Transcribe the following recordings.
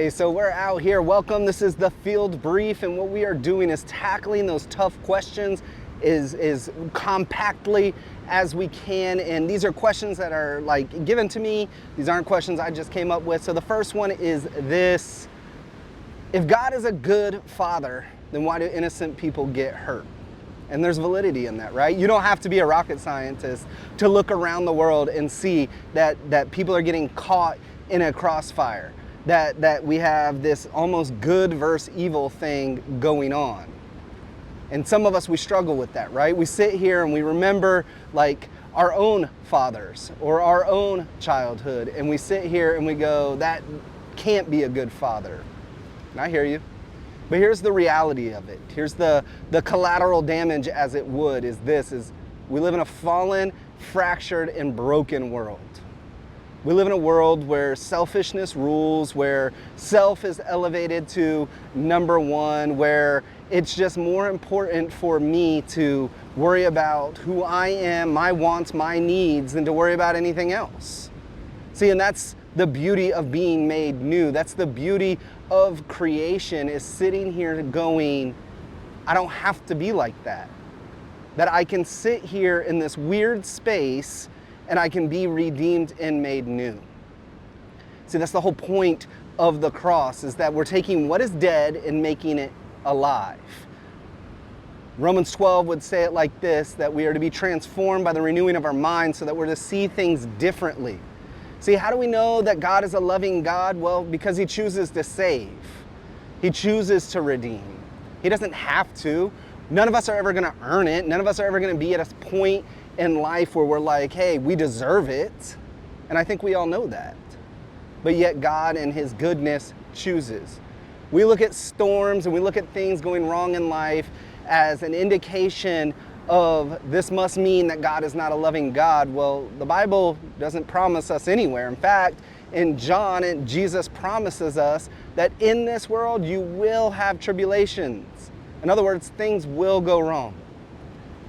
Hey, so we're out here. Welcome. This is the Field Brief, and what we are doing is tackling those tough questions as compactly as we can. And these are questions that are like given to me. These aren't questions I just came up with. So the first one is this: if God is a good father, then why do innocent people get hurt? And there's validity in that, right? You don't have to be a rocket scientist to look around the world and see that people are getting caught in a crossfire. That we have this almost good versus evil thing going on. And some of us, we struggle with that, right? We sit here and we remember like our own fathers or our own childhood, and we sit here and we go, that can't be a good father. And I hear you. But here's the reality of it. Here's the collateral damage, as it would, is we live in a fallen, fractured, and broken world. We live in a world where selfishness rules, where self is elevated to number one, where it's just more important for me to worry about who I am, my wants, my needs, than to worry about anything else. See, and that's the beauty of being made new. That's the beauty of creation, is sitting here going, I don't have to be like that. That I can sit here in this weird space and I can be redeemed and made new. See, that's the whole point of the cross, is that we're taking what is dead and making it alive. Romans 12 would say it like this, that we are to be transformed by the renewing of our minds so that we're to see things differently. See, how do we know that God is a loving God? Well, because He chooses to save. He chooses to redeem. He doesn't have to. None of us are ever going to earn it. None of us are ever going to be at a point in life where we're like, hey, we deserve it. And I think we all know that. But yet God in His goodness chooses. We look at storms and we look at things going wrong in life as an indication of this must mean that God is not a loving God. Well, the Bible doesn't promise us anywhere. In fact, in John, Jesus promises us that in this world you will have tribulations. In other words, things will go wrong.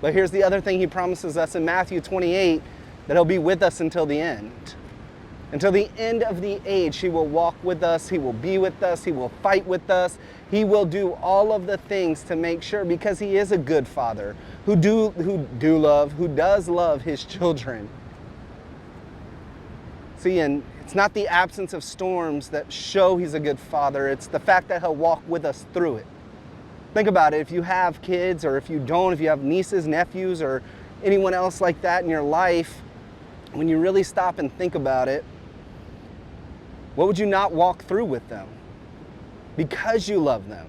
But here's the other thing He promises us in Matthew 28, that He'll be with us until the end. Until the end of the age, He will walk with us, He will be with us, He will fight with us. He will do all of the things to make sure, because He is a good Father who does love His children. See, and it's not the absence of storms that show He's a good Father, it's the fact that He'll walk with us through it. Think about it. If you have kids, or if you don't, if you have nieces, nephews, or anyone else like that in your life, when you really stop and think about it, what would you not walk through with them? Because you love them.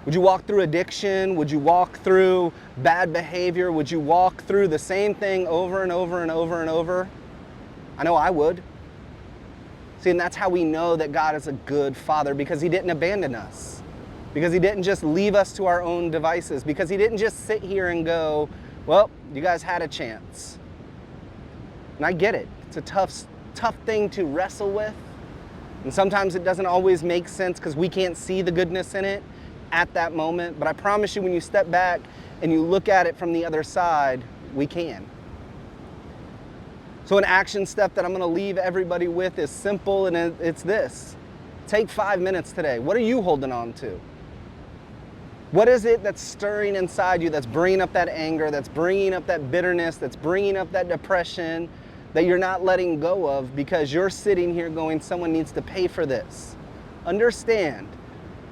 Would you walk through addiction? Would you walk through bad behavior? Would you walk through the same thing over and over and over and over? I know I would. See, and that's how we know that God is a good Father, because He didn't abandon us. Because He didn't just leave us to our own devices. Because He didn't just sit here and go, well, you guys had a chance. And I get it. It's a tough thing to wrestle with. And sometimes it doesn't always make sense because we can't see the goodness in it at that moment. But I promise you, when you step back and you look at it from the other side, we can. So an action step that I'm going to leave everybody with is simple, and it's this. Take 5 minutes today. What are you holding on to? What is it that's stirring inside you, that's bringing up that anger, that's bringing up that bitterness, that's bringing up that depression, that you're not letting go of because you're sitting here going, someone needs to pay for this? Understand,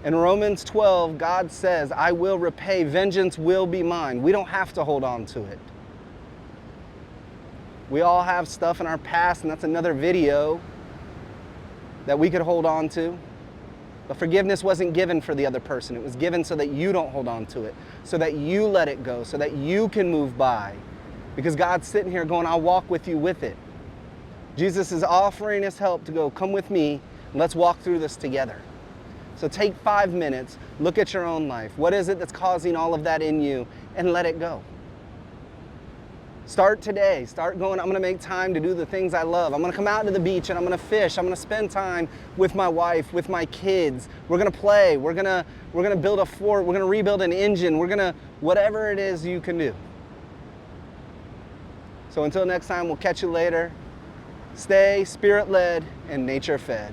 in Romans 12, God says, I will repay, vengeance will be mine. We don't have to hold on to it. We all have stuff in our past, and that's another video, that we could hold on to. But forgiveness wasn't given for the other person. It was given so that you don't hold on to it, so that you let it go, so that you can move by. Because God's sitting here going, I'll walk with you with it. Jesus is offering His help to go, come with me, and let's walk through this together. So take 5 minutes, look at your own life. What is it that's causing all of that in you? And let it go. Start today. Start going, I'm going to make time to do the things I love. I'm going to come out to the beach and I'm going to fish. I'm going to spend time with my wife, with my kids. We're going to play. We're going to build a fort. We're going to rebuild an engine. We're going to, whatever it is you can do. So until next time, we'll catch you later. Stay Spirit-led and nature-fed.